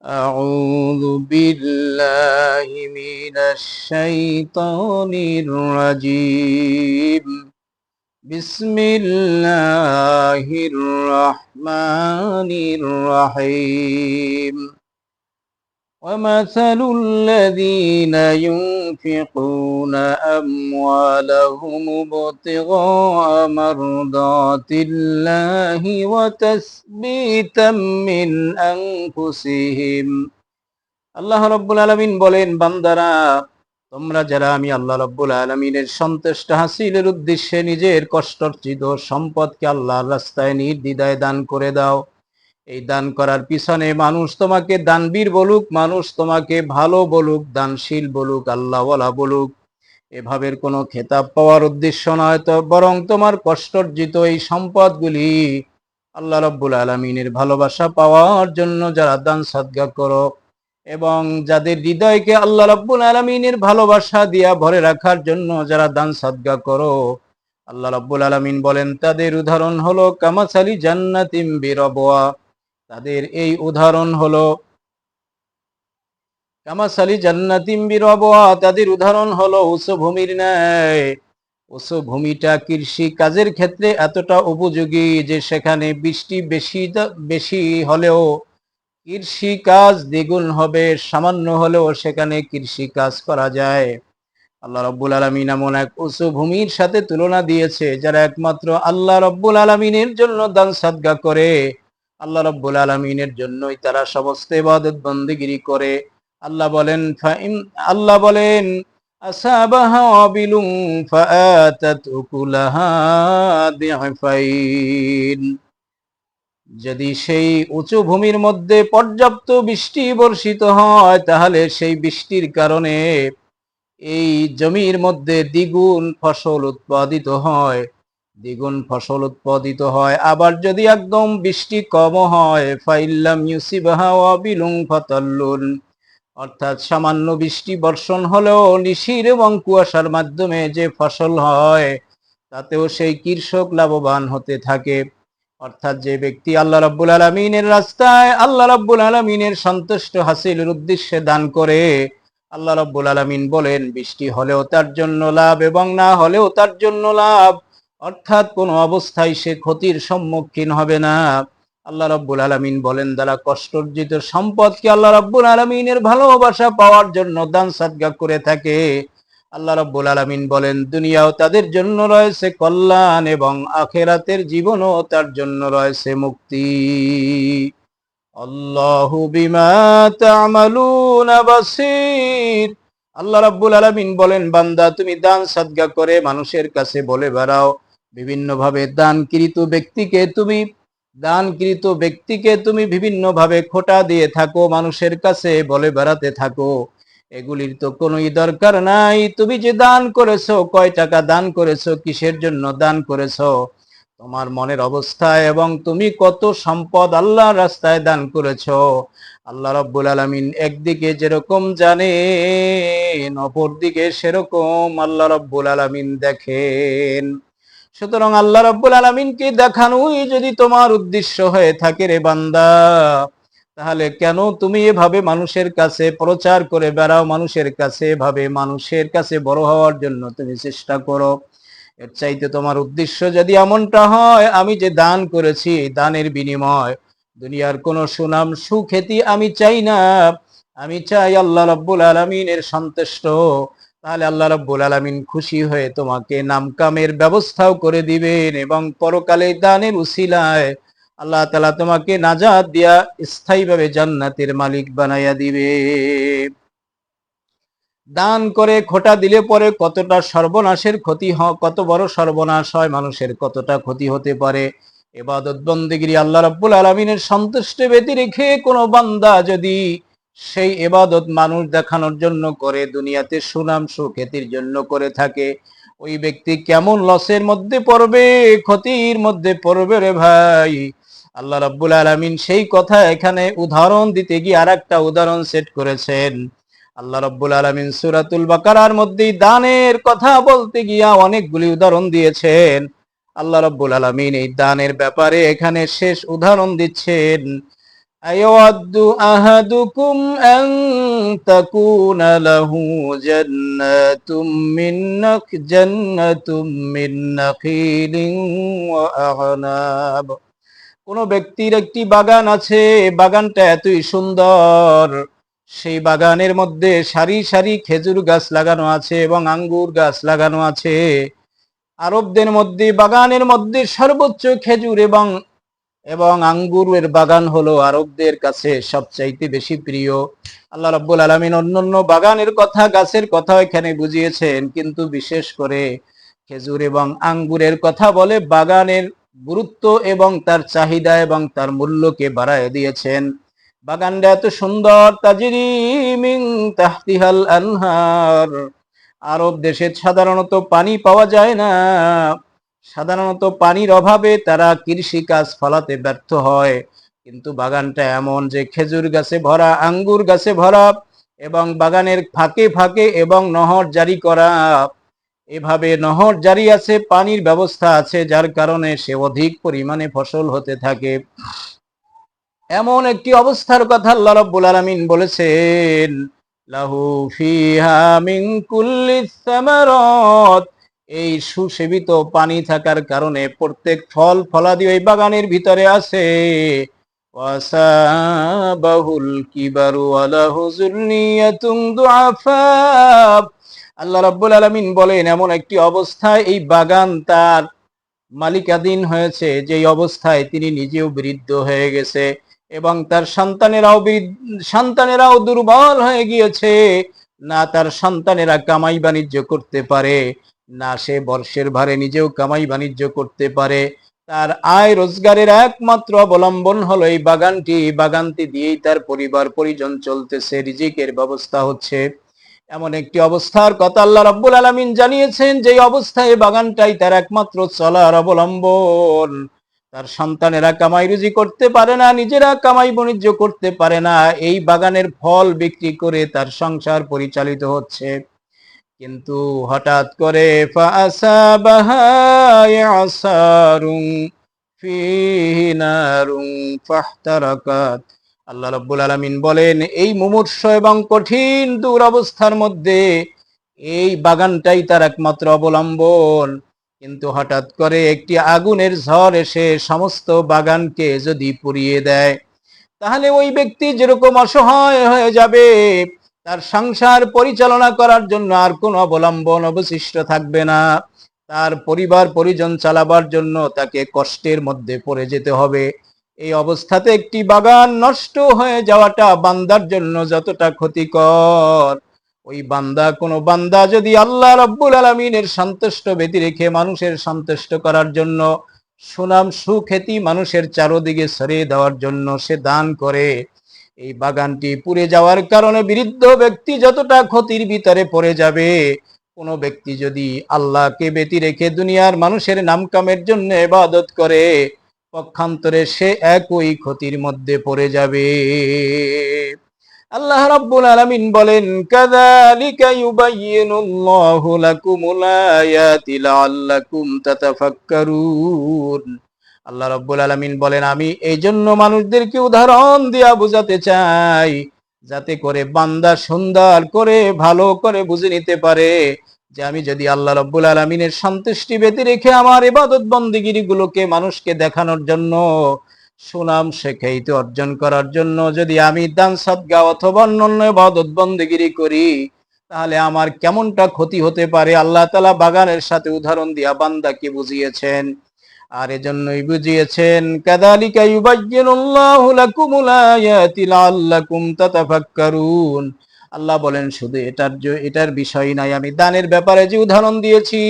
أعوذ بالله من الشيطان الرجيم بسم الله الرحمن الرحيم ومثل الذين ينفقون أموالهم ابتغاء مرضات الله وتثبيتا من أنفسهم আল্লাহ রাব্বুল আলামিন বলেন, বান্দারা, তোমরা যারা আমি আল্লাহ রাব্বুল আলামিনের সন্তুষ্ট হাসিলের উদ্দেশ্যে নিজের কষ্টার্জিত সম্পদকে আল্লাহর রাস্তায় নির্দ্বিধায় দান করে দাও। এই দান করার পিছনে মানুষ তোমাকে দানবীর বলুক, মানুষ তোমাকে ভালো বলুক, দানশীল বলুক, আল্লাহওয়ালা বলুক, এভাবের কোনো খেতাব পাওয়ার উদ্দেশ্য নয়, তো বরং তোমার কষ্টার্জিত এই সম্পদগুলি আল্লাহ রাব্বুল আলামিনের ভালোবাসা পাওয়ার জন্য যারা দান সদকা করো এবং যাদের হৃদয়কে আল্লাহ রাব্বুল আলামিনের ভালোবাসা দিয়া ভরে রাখার জন্য যারা দান সদকা করো, আল্লাহ রাব্বুল আলামিন বলেন তাদের উদাহরণ হলো কামাসালি জান্নাতিম বিরবওয়া। তাদের এই উদাহরণ হলো কামাসালি জান্নাতিম বিরবওয়া, তাদের উদাহরণ হলো উঁচু ভূমির ন্যায়। উঁচু ভূমিটা কৃষি কাজের ক্ষেত্রে এতটা উপযোগী যে সেখানে বৃষ্টি বেশি হলেও কৃষি কাজ দ্বিগুণ হবে, সামান্য হলেও সেখানে কৃষি কাজ করা যায়। আল্লাহ রাব্বুল আলামিন এমন এক উঁচু ভূমির সাথে তুলনা দিয়েছে যারা একমাত্র আল্লাহ রাব্বুল আলামিনের জন্য দান সাদকা করে, আল্লাহ রাব্বুল আলামিনের জন্যই তারা সমস্ত ইবাদত বন্দেগিরি করে। আল্লাহ বলেন আসাবাহা ওয়াবিলুম ফাআতাত উকুলাহা দিফাইন। যদি সেই উঁচু ভূমির মধ্যে পর্যাপ্ত বৃষ্টি বর্ষিত হয় তাহলে সেই বৃষ্টির কারণে এই জমির মধ্যে দ্বিগুণ ফসল উৎপাদিত হয়, দ্বিগুণ ফসল উৎপাদিত হয়। আবার যদি একদম বৃষ্টি কম হয়, ফাইল্লাম ইউসিবাহা ওয়াবিলুন ফাতাল্লুন, অর্থাৎ সামান্য বৃষ্টি বর্ষণ হলেও নিশির এবং কুয়াশার মাধ্যমে যে ফসল হয় তাতেও সেই কৃষক লাভবান হতে থাকে। অর্থাৎ যে ব্যক্তি আল্লাহ রাব্বুল আলামিনের রাস্তায় আল্লাহ রাব্বুল আলামিনের সন্তুষ্ট হাসিলের উদ্দেশ্যে দান করে, আল্লাহ রাব্বুল আলামিন বলেন বৃষ্টি হলেও তার জন্য লাভ এবং না হলেও তার জন্য লাভ, অর্থাৎ কোনো অবস্থায় সে ক্ষতির সম্মুখীন হবে না। আল্লাহ রাব্বুল আলামিন বলেন যারা কষ্টার্জিত সম্পদকে আল্লাহ রাব্বুল আলামিনের ভালোবাসা পাওয়ার জন্য দান সাদকা করে থাকে, আল্লাহ রাব্বুল আলামিন বলেন দুনিয়াও তাদের জন্য রয়েছে কল্যাণ এবং আখিরাতের জীবনও তার জন্য রয়েছে মুক্তি। আল্লাহু বিমা তা'মালুনা বাসীর। আল্লাহ রাব্বুল আলামিন বলেন বান্দা তুমি দান সাদকা করে মানুষের কাছে বলে বেড়াও, বিভিন্নভাবে দানকৃত ব্যক্তিকে তুমি বিভিন্নভাবে খোঁটা দিয়ে থাকো, মানুষের কাছে বলে বেড়াতে থাকো, এগুলির তো কোনোই দরকার নাই। তুমি যে দান করেছো, কয় টাকা দান করেছো, কিসের জন্য দান করেছো, তোমার মনের অবস্থা এবং তুমি কত সম্পদ আল্লাহর রাস্তায় দান করেছো, আল্লাহ রাব্বুল আলামিন একদিকে যেরকম জানেন অপরদিকে সেরকম আল্লাহ রাব্বুল আলামিন দেখেন। সুতরাং আল্লাহ রাব্বুল আলামিনকে দেখানোই যদি তোমার উদ্দেশ্য হয়ে থাকে রে বান্দা, তাহলে কেন তুমি এভাবে মানুষের কাছে প্রচার করে বেড়াও, মানুষের কাছে বড় হওয়ার জন্য তুমি চেষ্টা করো। এর চাইতে তোমার উদ্দেশ্য যদি এমনটা হয় আমি যে দান করেছি দানের বিনিময় দুনিয়ার কোনো সুনাম সুখ্যাতি আমি চাই না, আমি চাই আল্লাহ রাব্বুল আলামিনের সন্তুষ্ট, তাহলে আল্লাহ রাব্বুল আলামিন খুশি হয়ে তোমাকে নামকামের ব্যবস্থাও করে দিবেন এবং পরকালে দানের উসিলায় আল্লাহ তাআলা তোমাকে নাজাত দিয়া স্থায়ীভাবে জান্নাতের মালিক বানাইয়া দিবে। দান করে খোটা দিলে পরে কতটা সর্বনাশের ক্ষতি হয়, কত বড় সর্বনাশ হয়, মানুষের কতটা ক্ষতি হতে পারে। ইবাদত বন্দেগী আল্লাহ রাব্বুল আলামিনের সন্তুষ্টি ব্যতি রেখে কোনো বান্দা যদি সেই ইবাদত মানুষ দেখানোর জন্য করে, দুনিয়াতে সুনাম সুখ্যাতির জন্য করে থাকে, ওই ব্যক্তি কেমন লসের মধ্যে পড়বে, ক্ষতির মধ্যে পড়বে রে ভাই। আল্লাহ রাব্বুল আলামিন সেই কথা এখানে উদাহরণ দিতে গিয়ে আরেকটা উদাহরণ সেট করেছেন। আল্লাহ রাব্বুল আলামিন সূরাতুল বাকারার মধ্যে দানের কথা বলতে গিয়া অনেকগুলি উদাহরণ দিয়েছেন। আল্লাহ রাব্বুল আলামিন এই দানের ব্যাপারে এখানে শেষ উদাহরণ দিচ্ছেন। আয়াওয়াদ্দু আহাদুকুম আন তাকুনা লাহু জান্নাতুম মিন নাখিলিন ওয়া আ'নাব। কোন ব্যক্তির একটি বাগান আছে, বাগানটা এতই সুন্দর, সেই বাগানের মধ্যে সারি সারি খেজুর গাছ লাগানো আছে এবং আঙ্গুর গাছ লাগানো আছে। আরবদের মধ্যে বাগানের মধ্যে সর্বোচ্চ খেজুর এবং এবং আঙ্গুরের বাগান হলো আরবদের কাছে সবচাইতে বেশি প্রিয়। আল্লাহ রাব্বুল আলামিন অন্যান্য বাগানের কথা, গাছের কথা এখানে বুঝিয়েছেন, কিন্তু বিশেষ করে খেজুর এবং আঙ্গুরের কথা বলে বাগানের গুরুত্ব এবং তার চাহিদা এবং তার মূল্যকে বাড়ায় দিয়েছেন। বাগানটা এত সুন্দর, তাজরি মিন তাহতিহাল আনহার। আরব দেশে সাধারণত পানি পাওয়া যায় না, সাধারণত পানির অভাবে তারা কৃষি কাজ ফলাতে ব্যর্থ হয়, কিন্তু বাগানটা এমন যে খেজুর গাছে ভরা, আঙ্গুর গাছে ভরা, এবং বাগানের ফাঁকে ফাঁকে এবং নহর জারি করা, এভাবে নহর জারি আছে, পানির ব্যবস্থা আছে, যার কারণে সে অধিক পরিমাণে ফসল হতে থাকে। এমন একটি অবস্থার কথা আল্লাহ রাব্বুল আলামিন বলেছেন, লাহু ফিহা মিন কুল্লিস সামারাত। এই সুসেবিত পানি থাকার কারণে প্রত্যেক ফল ফলাদি ওই বাগানের ভিতরে আছে। ওয়াসাবাহুল কিবারু ওয়া লাহু যুররিয়াতুন দুআফা। আল্লাহ রাব্বুল আলামিন বলেন, এমন একটি অবস্থায় এই বাগান তার মালিকাধীন হয়েছে, যেই অবস্থায় তিনি নিজেও বৃদ্ধ হয়ে গেছে এবং তার সন্তানেরাও দুর্বল হয়ে গিয়েছে। না তার সন্তানেরা কামাই বাণিজ্য করতে পারে, না সে বর্ষের ভারে নিজেও কামাই বাণিজ্য করতে পারে। তার আয় রোজগারের একমাত্র অবলম্বন হলো এই বাগানটি। বাগানটি দিয়েই তার পরিবার পরিজন চলতেছে, রিজিকের ব্যবস্থা হচ্ছে। এমন একটি অবস্থার কথা আল্লাহ রাব্বুল আলামিন জানিয়েছেন, যে অবস্থায় বাগানটাই তার একমাত্র চলার অবলম্বন। তার সন্তানেরা কামাই রুজি করতে পারে না, নিজেরা কামাই বাণিজ্য করতে পারে না, এই বাগানের ফল বিক্রি করে তার সংসার পরিচালিত হচ্ছে। কিন্তু হঠাৎ করে ফাআসাবাহা ইয়াসারুন ফীহি নারুন ফাহতারাকাত। আল্লাহ রাব্বুল আলামিন বলেন, এই মুমূর্ষু এবং কঠিন দুরবস্থার মধ্যে এই বাগানটাই তার একমাত্র অবলম্বন, কিন্তু হঠাৎ করে একটি আগুনের ঝড় এসে সমস্ত বাগানকে যদি পুড়িয়ে দেয়, তাহলে ওই ব্যক্তি যেরকম অসহায় হয়ে যাবে, তার সংসার পরিচালনা করার জন্য আর কোনো অবলম্বন অবশিষ্ট থাকবে না। তার পরিবার পরিজন চালাবার জন্য তাকে কষ্টের মধ্যে পড়ে যেতে হবে। এই অবস্থাতে একটি বাগান নষ্ট হয়ে যাওয়াটা বান্দার জন্য যতটা ক্ষতিকর, ওই কোনো বান্দা যদি আল্লাহ রাব্বুল আলামিনের সন্তুষ্ট ব্যতি রেখে মানুষের সন্তুষ্ট করার জন্য, সুনাম সুখ্যাতি মানুষের চারদিকে ছড়িয়ে দেওয়ার জন্য সে দান করে, এই বাগানটি পুড়ে যাওয়ার কারণে বৃদ্ধ ব্যক্তি যতটা ক্ষতির ভিতরে পড়ে যাবে, কোনো ব্যক্তি যদি আল্লাহকে ব্যতি রেখে দুনিয়ার মানুষের নামকামের জন্য ইবাদত করে, পক্ষান্তরে সে একই ক্ষতির মধ্যে পড়ে যাবে। আল্লাহ রাব্বুল আলামিন বলেন, কাযালিকা ইউবাইয়িনুল্লাহু লাকুমুল আয়াতি লাআল্লাকুম তাতাফাক্কারুন। আল্লাহ রাব্বুল আলামিন বলেন, আমি এই জন্য মানুষদেরকে উদাহরণ দিয়া বুঝাতে চাই, যাতে করে বান্দা সুন্দর করে ভালো করে বুঝে নিতে পারে যে আমি যদি আল্লাহ রাব্বুল আলামিনের সন্তুষ্টি ব্যতি রেখে আমার ইবাদত বন্দেগী গুলোকে মানুষকে দেখানোর জন্য, সুনাম শেখাইতে অর্জন করার জন্য যদি আমি দান সদকা অথবা অন্যান্য ইবাদত বন্দেগী করি, তাহলে আমার কেমনটা ক্ষতি হতে পারে আল্লাহ তাআলা বাগানের সাথে উদাহরণ দিয়া বান্দাকে বুঝিয়েছেন। আর এজন্যই বুঝিয়েছেন, কাযালিকা ইউবাইয়িনুল্লাহু লাকুমুল আয়াতি লাআল্লাকুম তাতাফাক্কারুন। আল্লাহ বলেন, শুধু এটার বিষয় নাই, আমি দানের ব্যাপারে যে উদাহরণ দিয়েছি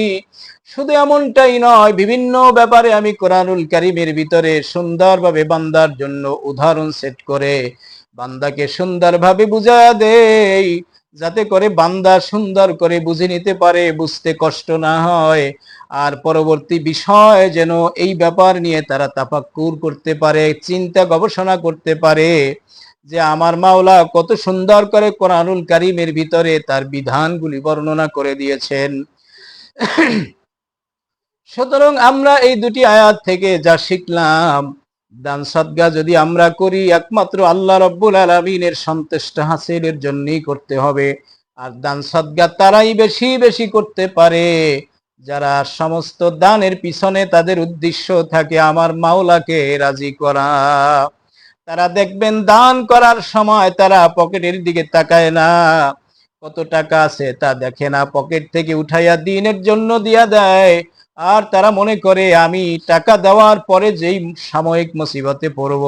শুধু এমনটাই নয়, বিভিন্ন ব্যাপারে আমি কোরআনুল কারীমের ভিতরে সুন্দরভাবে বান্দার জন্য উদাহরণ সেট করে বান্দাকে সুন্দরভাবে বুঝায়া দেই, যাতে করে বান্দা সুন্দর করে বুঝে নিতে পারে, বুঝতে কষ্ট না হয়, আর পরবর্তী বিষয় যেন এই ব্যাপার নিয়ে তারা তাফাক্কুর করতে পারে, চিন্তা গবেষণা করতে পারে যে আমার মাওলা কত সুন্দর করে কোরআনুল কারীমের ভিতরে তার বিধানগুলি বর্ণনা করে দিয়েছেন। সুতরাং আমরা এই দুটি আয়াত থেকে যা শিখলাম, দান সদকা যদি আমরা করি একমাত্র আল্লাহ রব্বুল আলামিনের সন্তুষ্টি হাসিলের জন্যই করতে হবে। আর দান সদকা তারাই বেশি বেশি করতে পারে যারা সমস্ত দানের পিছনে তাদের উদ্দেশ্য থাকে আমার মাওলাকে রাজি করা। তারা দেখবেন দান করার সময় তারা পকেটের দিকে তাকায় না, কত টাকা আছে তা দেখে না, পকেট থেকে উঠাইয়া দিনের জন্য দিয়া দেয়। আর তারা মনে করে আমি টাকা দেওয়ার পরে যেই সাময়িক মুসিবতে পড়ব,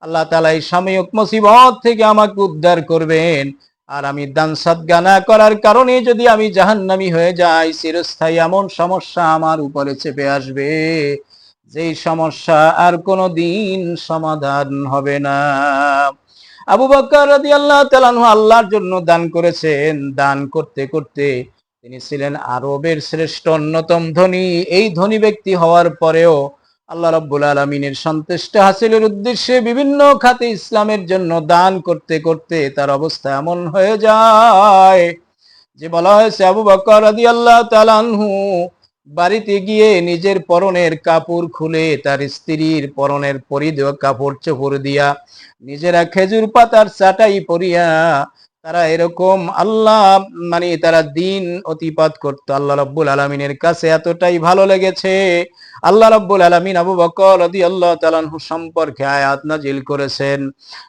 আল্লাহ তাআলা এই সাময়িক মুসিবত থেকে আমাকে উদ্ধার করবেন। আর আমি দান সদকা না করার কারণে যদি আমি জাহান্নামী হয়ে যাই, চিরস্থায়ী এমন সমস্যা আমার উপরে চেপে আসবে যেই সমস্যা আর কোনো দিন সমাধান হবে না। আবু বকর রাদিয়াল্লাহু তাআলা আনহু আল্লাহর জন্য দান করেছেন। দান করতে করতে তিনি ছিলেন আরবের শ্রেষ্ঠ অন্যতম ধনী। এই ধনী ব্যক্তি হওয়ার পরেও আল্লাহ রাব্বুল আলামিনের সন্তুষ্টি হাসিলের উদ্দেশ্যে বিভিন্ন খাতে ইসলামের জন্য দান করতে করতে তার অবস্থা এমন হয়ে যায় যে বলা হয়েছে আবু বকর রাদিয়াল্লাহু তাআলা আনহু বাড়িতে গিয়ে নিজের পরনের কাপড় খুলে তার স্ত্রীর পরনের পরিধেয় কাপড় চোপড় দিয়া নিজেরা খেজুর পাতার চাটাই পরিয়া তারা এরকম আল্লাহ তারা দিন অতিপাত করতো। আল্লাহ রাব্বুল আলামিনের কাছে এতটাই ভালো লেগেছে, আল্লাহ রাব্বুল আলামিন আবু বকর রাদিয়াল্লাহু তাআলা আনহু সম্পর্কে আয়াত নাজিল করেছেন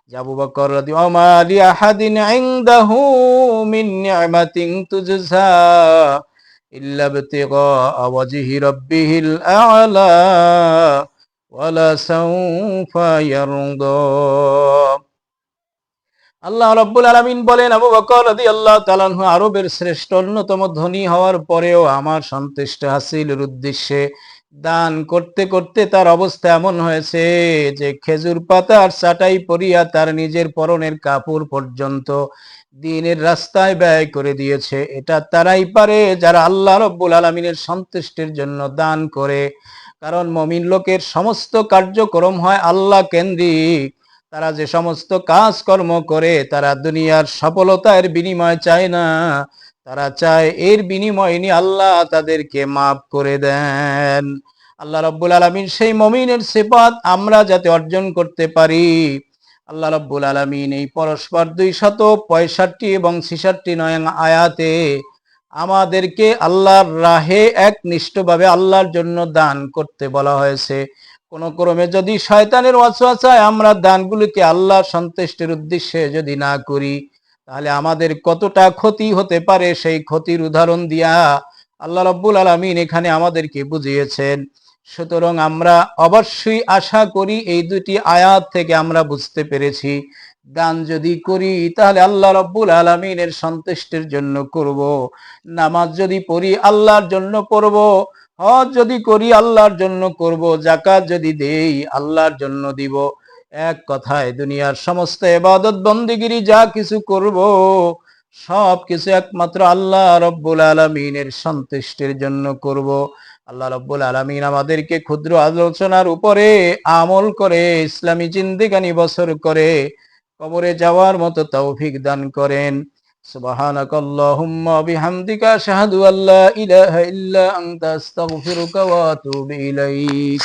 যে আবু বকর রাদিয়াল্লাহু মা লি আহাদিন ইনদাহু মিন নি'মাতিন তুজজা ইল্লা ইবতিগা ওয়াজহি রাব্বিহিল আ'লা ওয়ালা সাউফা ইয়ারদা। আল্লাহ রাব্বুল আলামিন বলেন আবু বকর রাদিয়াল্লাহু তাআলা আনহু আরবের শ্রেষ্ঠ অন্যতম ধনী হওয়ার পরেও আমার সন্তুষ্টি হাসিলের উদ্দেশ্যে দান করতে করতে তার অবস্থা এমন হয়েছে যে খেজুর পাতার চাটাই পরিয়া তার নিজের পরনের কাপড় পর্যন্ত দ্বীনের রাস্তায় ব্যয় করে দিয়েছে। এটা তারাই পারে যারা আল্লাহ রাব্বুল আলামিনের সন্তুষ্টির জন্য দান করে। কারণ মুমিন লোকের সমস্ত কার্যক্রম হয় আল্লাহ কেন্দ্রিক। তারা যে সমস্ত কাজকর্ম করে তারা দুনিয়ার সফলতার বিনিময় চায় না, তারা চায় এর বিনিময় নিয়ে আল্লাহ তাদেরকে মাফ করে দেন। আল্লাহ রাব্বুল আলামিন সেই মুমিনের সিফাত আমরা যাতে অর্জন করতে পারি, আল্লাহ রাব্বুল আলামিন এই পরস্পর 265 এবং 66 নং আয়াতে আমাদেরকে আল্লাহর রাহে একনিষ্ঠভাবে আল্লাহর জন্য দান করতে বলা হয়েছে। কোন ক্রমে যদি শয়তানের ওয়াসওয়াসায় আমরা দানগুলোকে আল্লাহর সন্তুষ্টির উদ্দেশ্যে যদি না করি, তাহলে আমাদের কতটা ক্ষতি হতে পারে সেই ক্ষতির উদাহরণ দিয়া আল্লাহ রাব্বুল আলামিন এখানে আমাদেরকে বুঝিয়েছেন। সুতরাং আমরা অবশ্যই আশা করি এই দুটি আয়াত থেকে আমরা বুঝতে পেরেছি দান যদি করি তাহলে আল্লাহ রাব্বুল আলামিনের সন্তুষ্টির জন্য করব, নামাজ যদি পড়ি আল্লাহর জন্য পড়ব, হজ যদি করি আল্লাহর জন্য করব, যাকাত যদি দেই আল্লাহর জন্য দিব। এক কথায় দুনিয়ার সমস্ত ইবাদত বন্দেগিরি যা কিছু করব সব কিছু একমাত্র আল্লাহ রাব্বুল আলামিনের সন্তুষ্টির জন্য করব। আল্লাহ রাব্বুল আলামিন আমাদেরকে ক্ষুদ্র আলোচনার উপরে আমল করে ইসলামী জিন্দেগানি বসর করে কবরে যাওয়ার মতো তৌফিক দান করেন। সুবহানাকাল্লাহুম্মা বিহামদিকা আশহাদু আল্লা ইলাহা ইল্লা আনতা আস্তাগফিরুকা ওয়া আতুবু ইলাইক।